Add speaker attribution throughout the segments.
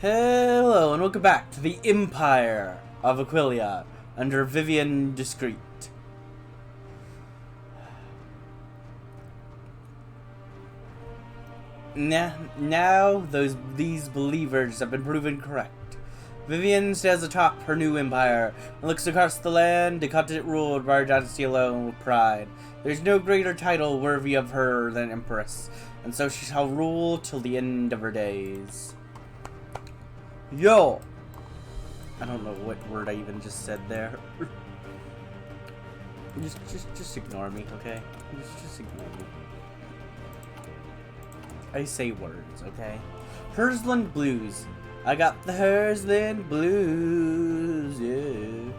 Speaker 1: Hello and welcome back to the Empire of Aquileia under Vivienne Discret. Now these believers have been proven correct. Vivienne stands atop her new empire and looks across the land, a continent ruled by her dynasty alone with pride. There's no greater title worthy of her than Empress, and so she shall rule till the end of her days. Yo! I don't know what word I even just said there. just ignore me, okay? Just ignore me. I say words, okay? Hersland Blues. I got the Hersland Blues, yeah.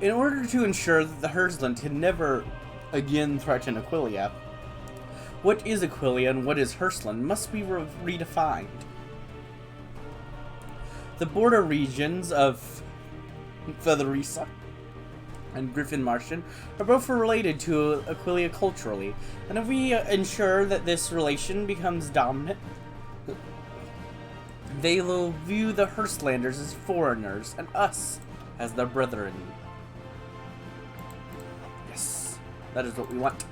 Speaker 1: In order to ensure that the Hersland can never again threaten Aquileia, what is Aquileia and what is Hersland must be redefined. The border regions of Featherisa and Griffin Martian are both related to Aquileia culturally, and if we ensure that this relation becomes dominant, they will view the Herslanders as foreigners and us as their brethren. Yes, that is what we want.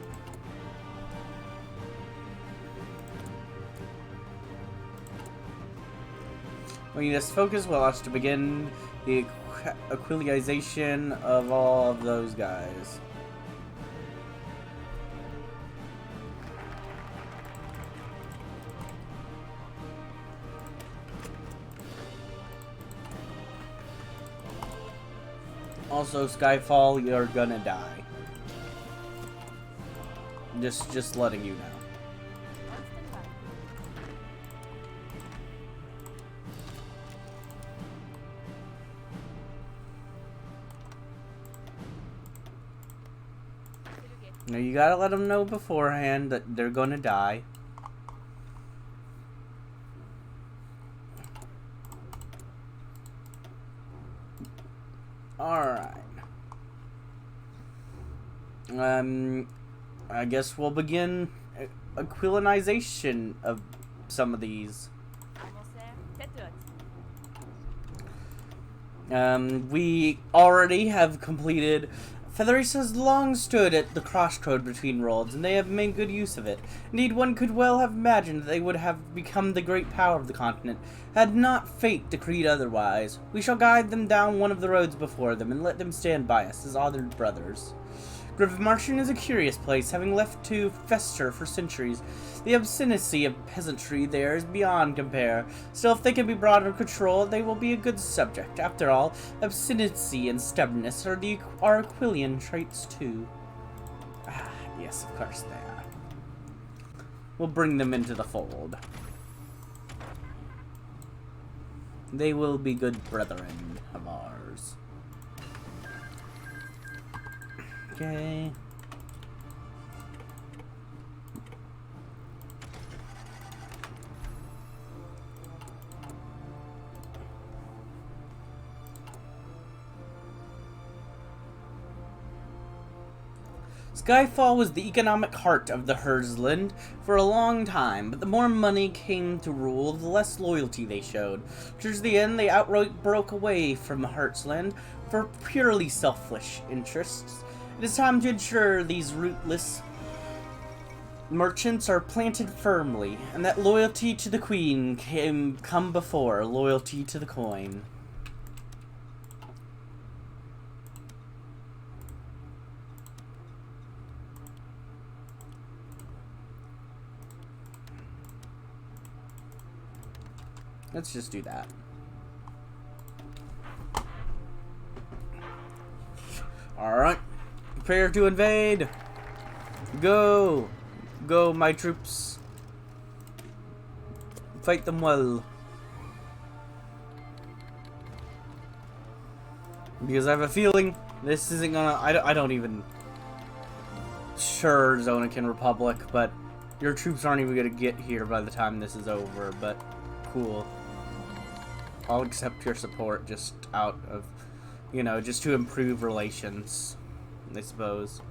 Speaker 1: We need to focus well as to begin the Aquileization of all of those guys. Also, Skyfall, you're gonna die. Just letting you know. Now you gotta let them know beforehand that they're gonna die. Alright. I guess we'll begin Aquilinization of some of these. We already have completed. Featherice has long stood at the crossroad between worlds, and they have made good use of it. Indeed, one could well have imagined that they would have become the great power of the continent, had not fate decreed otherwise. We shall guide them down one of the roads before them, and let them stand by us as honored brothers. Griffin Martian is a curious place, having left to fester for centuries. The obscenicy of peasantry there is beyond compare. Still, if they can be brought under control, they will be a good subject. After all, obstinacy and stubbornness are Aquilian traits too. Ah, yes, of course they are. We'll bring them into the fold. They will be good brethren of ours. Okay. Skyfall was the economic heart of the Hersland for a long time, but the more money came to rule, the less loyalty they showed. Towards the end, they outright broke away from the Hersland for purely selfish interests. It is time to ensure these rootless merchants are planted firmly, and that loyalty to the Queen come before loyalty to the coin. Let's just do that. Alright. Prepare to invade. Go. Go, my troops. Fight them well. Because I have a feeling this isn't gonna... I don't even... Sure, Zonakin Republic, but your troops aren't even gonna get here by the time this is over, but cool. I'll accept your support just out of, you know, just to improve relations, I suppose.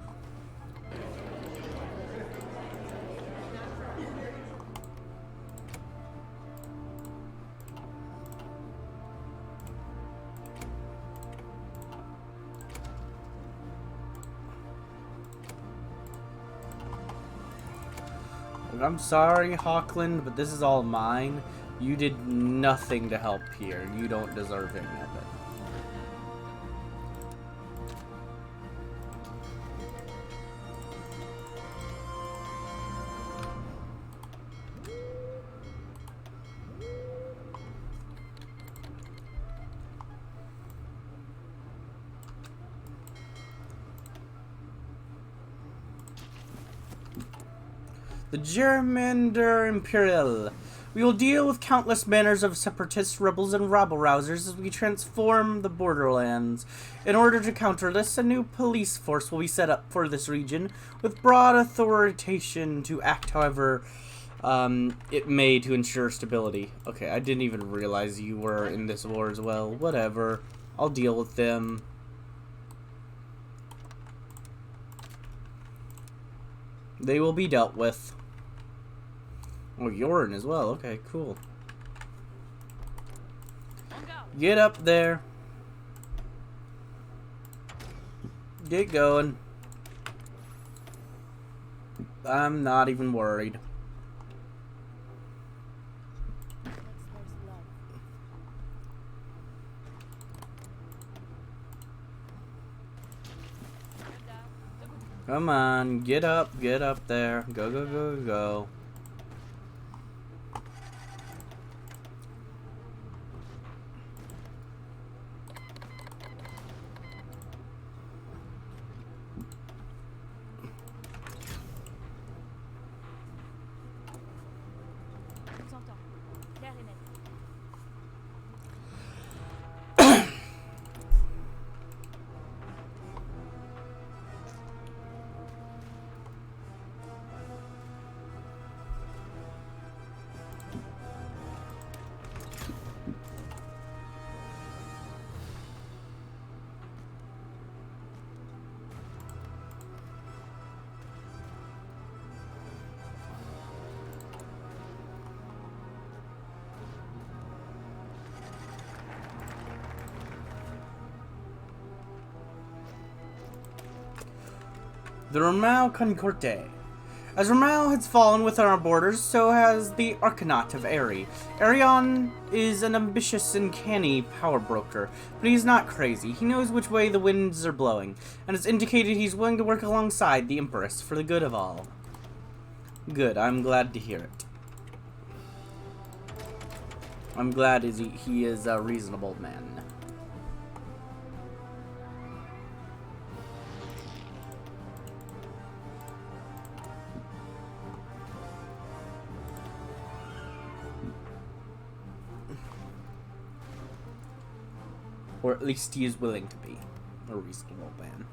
Speaker 1: I'm sorry, Hawkland, but this is all mine. You did nothing to help here. You don't deserve any of it. The Germander Imperial. We will deal with countless banners of separatists, rebels, and rabble-rousers as we transform the borderlands. In order to counter this, a new police force will be set up for this region, with broad authorization to act however it may to ensure stability. Okay, I didn't even realize you were in this war as well. Whatever. I'll deal with them. They will be dealt with. Oh, you're in as well. Okay, cool. Get up there. Get going. I'm not even worried. Come on, get up there. Go, go, go, go. The Ramau Concorte. As Ramau has fallen within our borders, so has the Arcanate of Aerie. Arion is an ambitious and canny power broker, but he's not crazy. He knows which way the winds are blowing, and has indicated he's willing to work alongside the Empress for the good of all. Good, I'm glad to hear it. I'm glad he is a reasonable man. Or at least he is willing to be a reasonable man.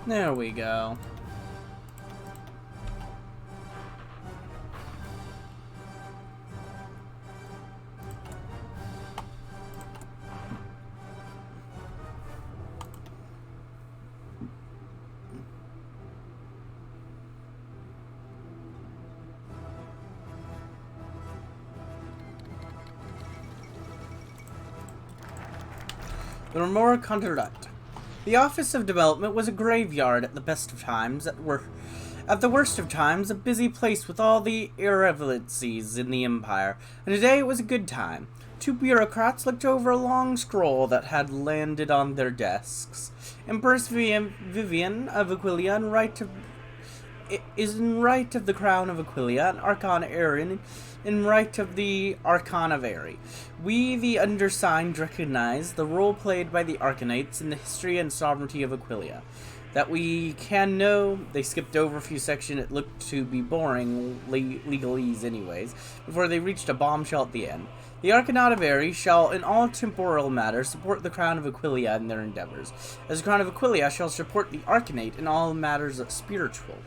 Speaker 1: There we go. The Remora Condurat. The Office of Development was a graveyard at the best of times, at the worst of times, a busy place with all the irrelevancies in the Empire, and today it was a good time. Two bureaucrats looked over a long scroll that had landed on their desks. Empress Vivienne of Aquileia is in right of the crown of Aquileia, and Archon Aaron in right of the Archon of Aerie. We, the undersigned, recognize the role played by the Arcanates in the history and sovereignty of Aquileia. that we can know. They skipped over a few sections it looked to be boring legalese anyways, before they reached a bombshell at the end. The Arcanaut of Ares shall, in all temporal matters, support the Crown of Aquileia in their endeavors, as the Crown of Aquileia shall support the Arcanate in all matters spiritual.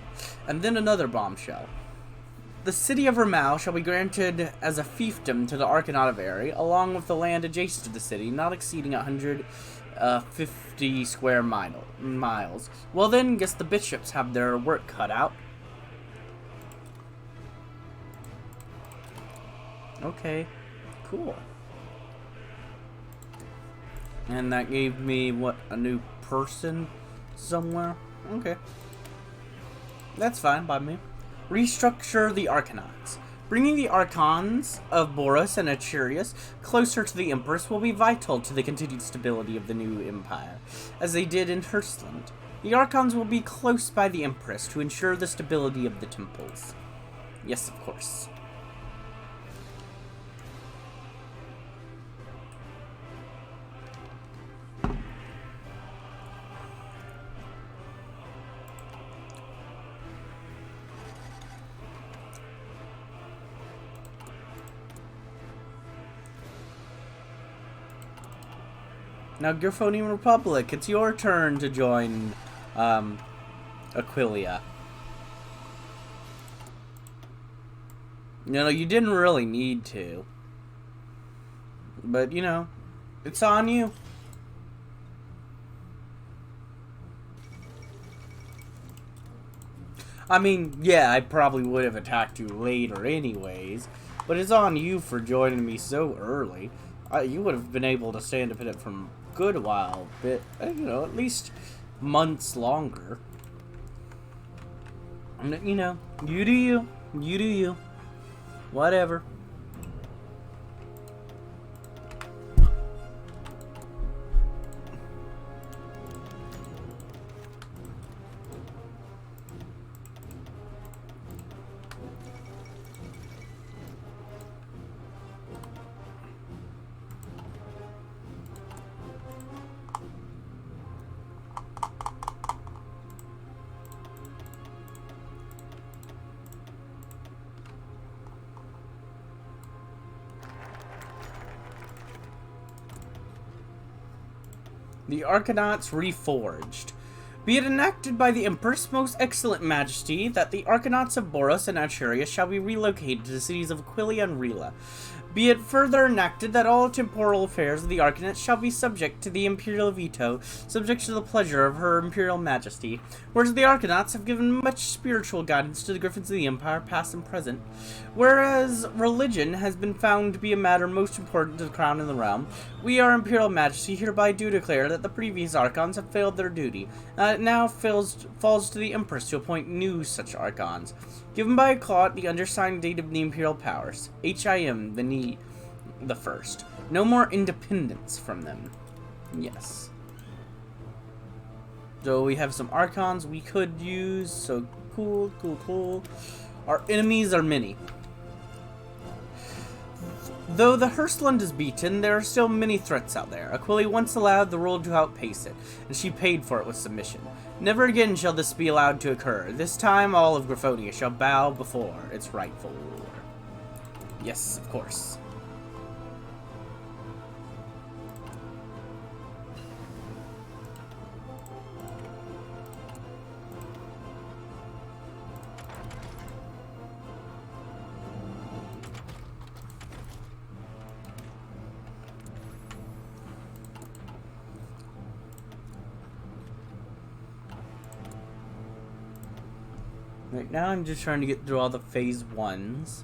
Speaker 1: And then another bombshell. The city of Ramau shall be granted as a fiefdom to the Arcanaut of Ares, along with the land adjacent to the city, not exceeding 150 square miles. Well then, guess the bishops have their work cut out. Okay, cool. And that gave me, what, a new person somewhere? Okay. That's fine by me. Restructure the Arcanauts. Bringing the Archons of Boros and Acharius closer to the Empress will be vital to the continued stability of the new empire, as they did in Hirstland. The Archons will be close by the Empress to ensure the stability of the temples. Yes, of course. Now, Griffonian Republic, it's your turn to join, Aquileia. You didn't really need to. But, it's on you. I mean, yeah, I probably would have attacked you later anyways, but it's on you for joining me so early. You would have been able to stay independent from a good while, but, at least months longer. And, you do you. You do you. Whatever. The Arcanauts Reforged. Be it enacted by the Empress Most Excellent Majesty that the Arcanauts of Boros and Acharius shall be relocated to the cities of Aquileia and Rila. Be it further enacted that all temporal affairs of the Arcanauts shall be subject to the imperial veto, subject to the pleasure of her imperial majesty, whereas the Arcanauts have given much spiritual guidance to the Griffins of the Empire, past and present. Whereas religion has been found to be a matter most important to the crown and the realm, we, our imperial majesty, hereby do declare that the previous Archons have failed their duty, and it now falls to the Empress to appoint new such Archons, given by a claw at the undersigned date of the imperial powers, HIM, the first. No more independence from them. Yes. So we have some Archons we could use, so cool, cool, cool. Our enemies are many. Though the Hirstland is beaten, there are still many threats out there. Aquileia once allowed the world to outpace it, and she paid for it with submission. Never again shall this be allowed to occur. This time all of Griffonia shall bow before its rightful ruler. Yes, of course. Right now I'm just trying to get through all the phase 1s.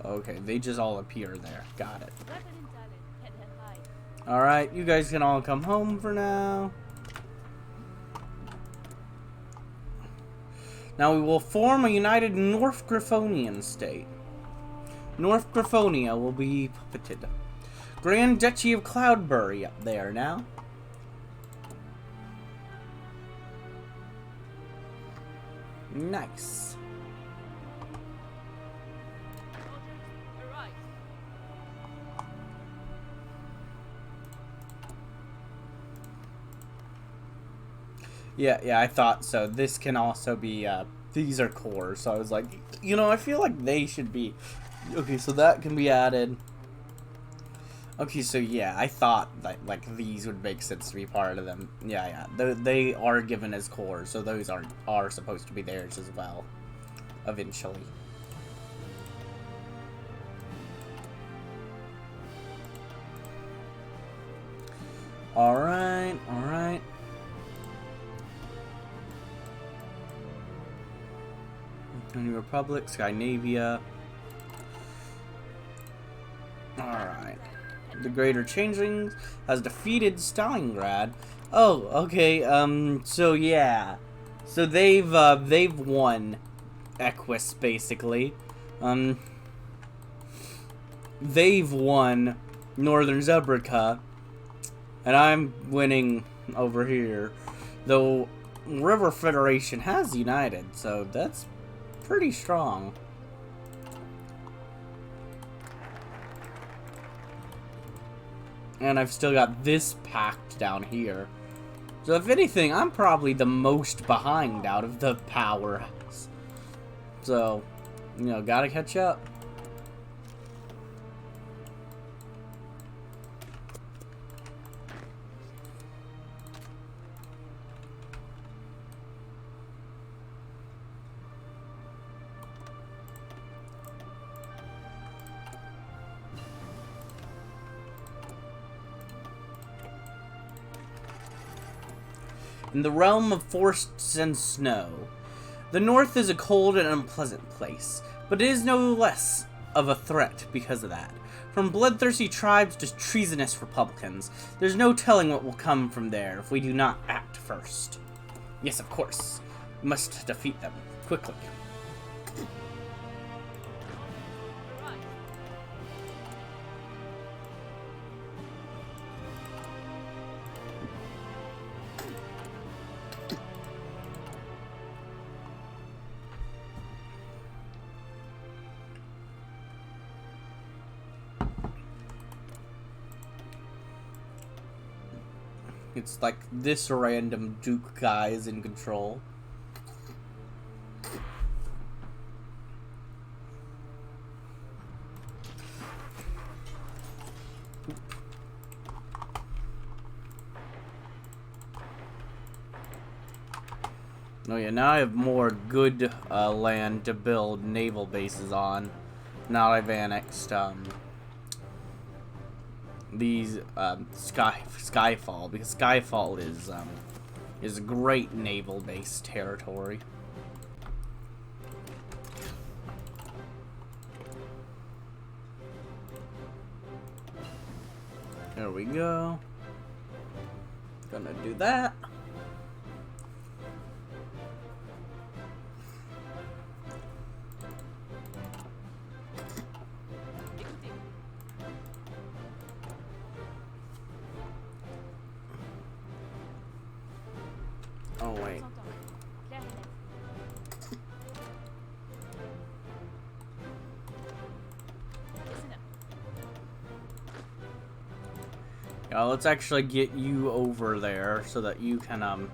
Speaker 1: Okay, they just all appear there. Got it. Alright, you guys can all come home for now. Now we will form a united North Griffonian state. North Griffonia will be puppeted. Grand Duchy of Cloudbury up there now. Nice. Yeah, I thought so. This can also be, these are cores, so I was like, you know, I feel like they should be. Okay, so that can be added. Okay, so yeah, I thought that, like, these would make sense to be part of them. Yeah, they are given as cores, so those are supposed to be theirs as well, eventually. Alright, alright. New Republic, Skynavia. Alright. The Greater Changelings has defeated Stalingrad. Oh, okay, so yeah. So they've won Equus, basically. They've won Northern Zebrica. And I'm winning over here. Though River Federation has united, so that's pretty strong. And I've still got this pact down here. So if anything, I'm probably the most behind out of the powers. So, you know, gotta catch up. In the realm of forests and snow, the north is a cold and unpleasant place, but it is no less of a threat because of that. From bloodthirsty tribes to treasonous republicans, there's no telling what will come from there if we do not act first. Yes, of course, we must defeat them quickly. It's like this random Duke guy is in control. Oh yeah, now I have more good land to build naval bases on. Now I've annexed these Skyfall, because Skyfall is a great naval base territory. There we go. Gonna do that. Oh, wait. Yeah, let's actually get you over there so that you can,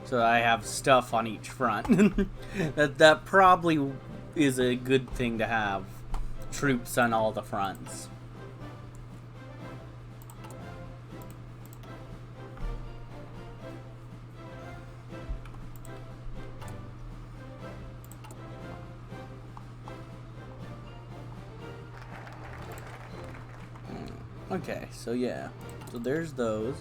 Speaker 1: so that I have stuff on each front. that probably is a good thing to have. Troops on all the fronts. Okay, so yeah. So there's those.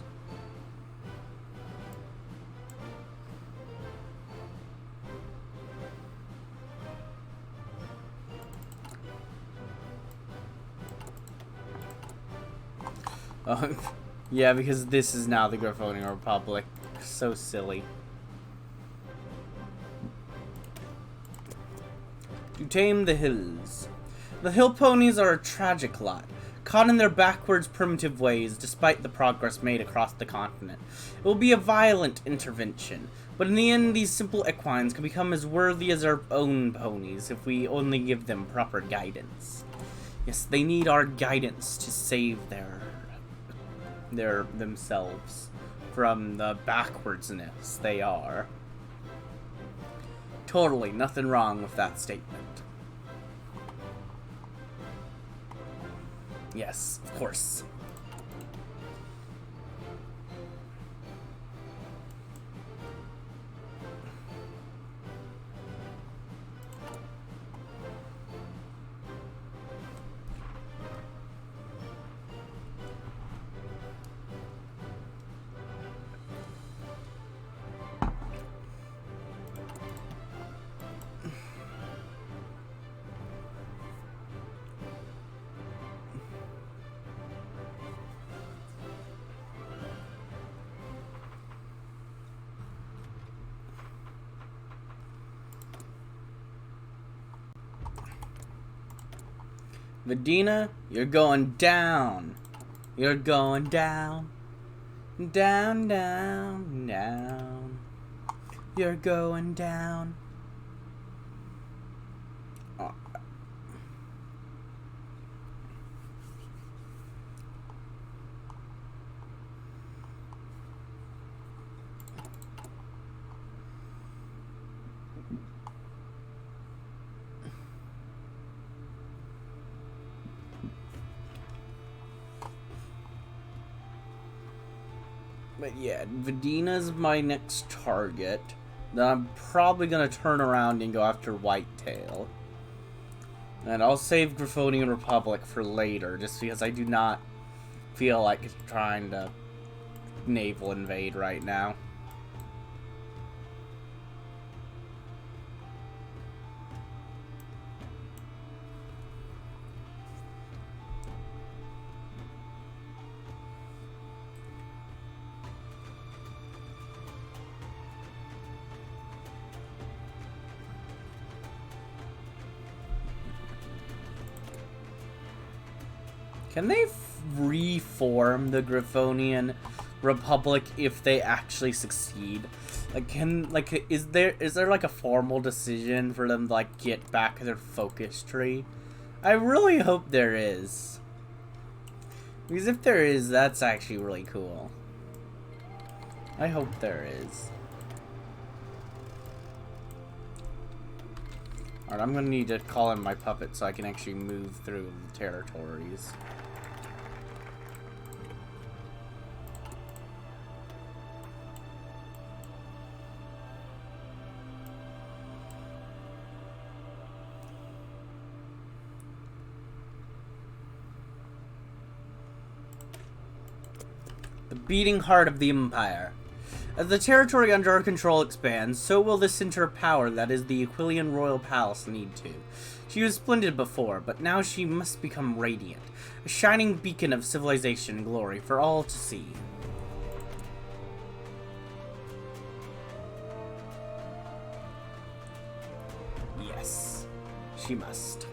Speaker 1: Yeah, because this is now the Griffonian Republic. So silly. To tame the hills. The hill ponies are a tragic lot, caught in their backwards primitive ways despite the progress made across the continent. It will be a violent intervention, but in the end these simple equines can become as worthy as our own ponies if we only give them proper guidance. Yes, they need our guidance to save themselves from the backwardsness they are. Totally nothing wrong with that statement. Yes, of course. Medina, you're going down. You're going down. Down, down, down. You're going down. Oh. But yeah, Vidina's my next target. Then I'm probably gonna turn around and go after Whitetail. And I'll save Griffonian Republic for later, just because I do not feel like trying to naval invade right now. Can they reform the Griffonian Republic if they actually succeed? Like, is there like a formal decision for them to like get back their focus tree? I really hope there is. Because if there is, that's actually really cool. I hope there is. Alright, I'm gonna need to call in my puppet so I can actually move through the territories. The beating heart of the Empire. As the territory under our control expands, so will the center of power that is the Aquileian Royal Palace need to. She was splendid before, but now she must become radiant, a shining beacon of civilization and glory for all to see. Yes, she must.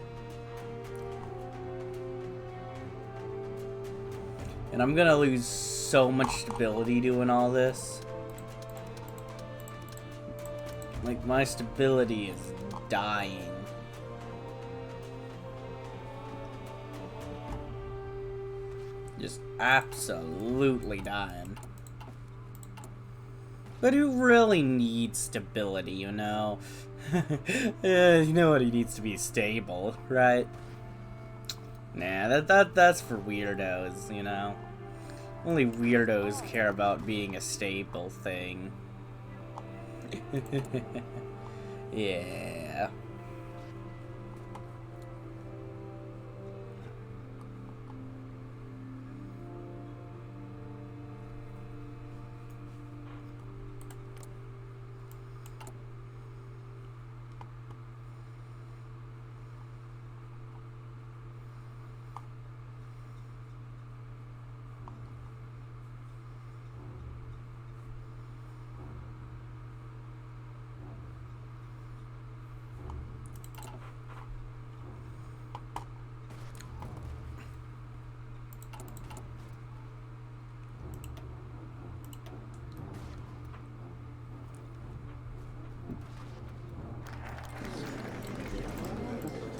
Speaker 1: And I'm gonna lose so much stability doing all this. Like, my stability is dying. Just absolutely dying. But who really needs stability, you know? You know what, he needs to be stable, right? Nah, that's for weirdos, you know? Only weirdos care about being a stable thing. Yeah.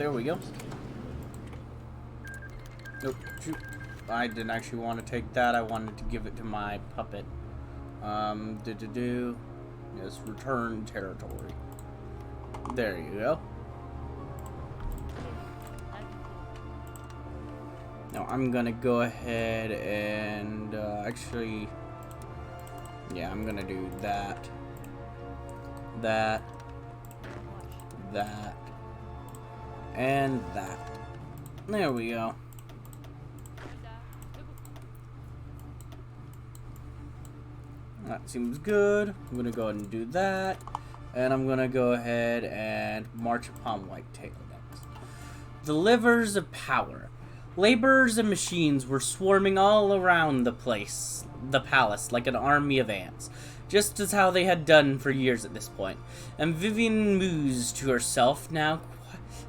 Speaker 1: there we go. Nope, shoot. I didn't actually want to take that. I wanted to give it to my puppet. Yes, return territory. There you go. Now I'm gonna go ahead and actually, yeah, I'm gonna do that, and that. There we go. That seems good. I'm gonna go ahead and do that, and I'm gonna go ahead and march upon Whitetail next. The livers of power. Laborers and machines were swarming all around the palace, like an army of ants, just as how they had done for years at this point. And Vivienne mused to herself now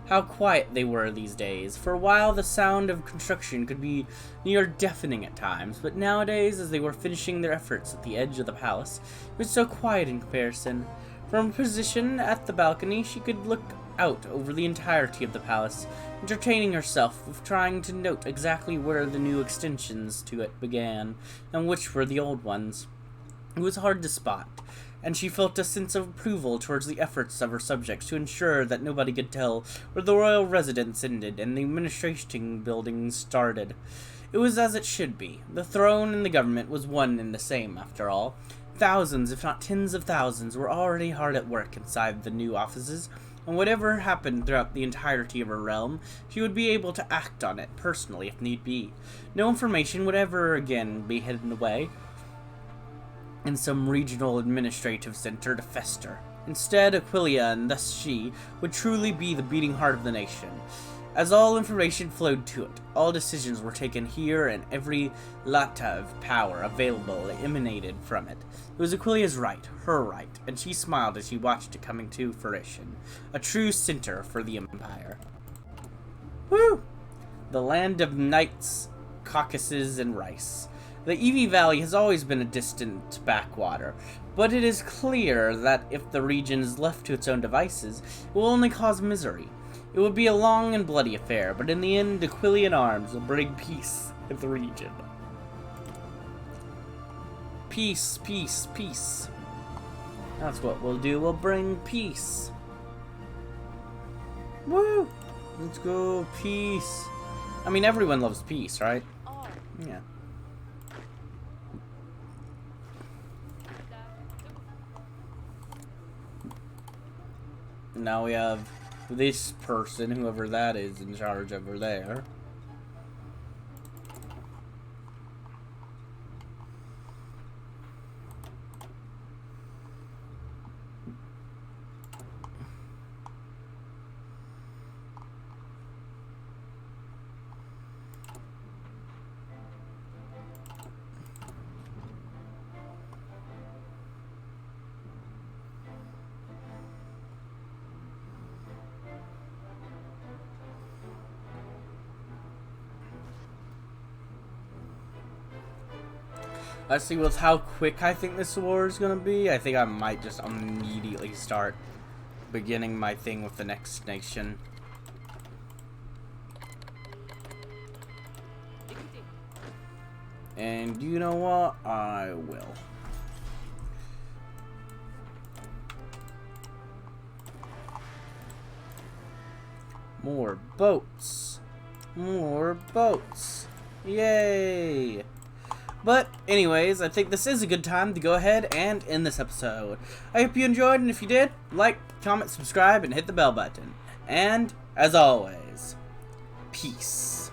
Speaker 1: how quiet they were these days. For a while, the sound of construction could be near deafening at times, but nowadays, as they were finishing their efforts at the edge of the palace, it was so quiet in comparison. From a position at the balcony, she could look out over the entirety of the palace, entertaining herself with trying to note exactly where the new extensions to it began, and which were the old ones. It was hard to spot, and she felt a sense of approval towards the efforts of her subjects to ensure that nobody could tell where the royal residence ended and the administration buildings started. It was as it should be. The throne and the government was one and the same, after all. Thousands, if not tens of thousands, were already hard at work inside the new offices, and whatever happened throughout the entirety of her realm, she would be able to act on it personally if need be. No information would ever again be hidden away in some regional administrative center to fester. Instead, Aquileia, and thus she, would truly be the beating heart of the nation. As all information flowed to it, all decisions were taken here, and every lata of power available emanated from it. It was Aquileia's right, her right, and she smiled as she watched it coming to fruition. A true center for the empire. Woo! The land of knights, caucuses, and rice. The Eevee Valley has always been a distant backwater, but it is clear that if the region is left to its own devices, it will only cause misery. It would be a long and bloody affair, but in the end, Aquilian arms will bring peace in the region. Peace, peace, peace. That's what we'll do. We'll bring peace. Woo! Let's go, peace. I mean, everyone loves peace, right? Yeah. Now we have this person, whoever that is, in charge over there. Let's see with how quick I think this war is gonna be. I think I might just immediately start beginning my thing with the next nation. And you know what? I will. More boats. More boats. Yay! But anyways, I think this is a good time to go ahead and end this episode. I hope you enjoyed, and if you did, like, comment, subscribe, and hit the bell button. And, as always, peace.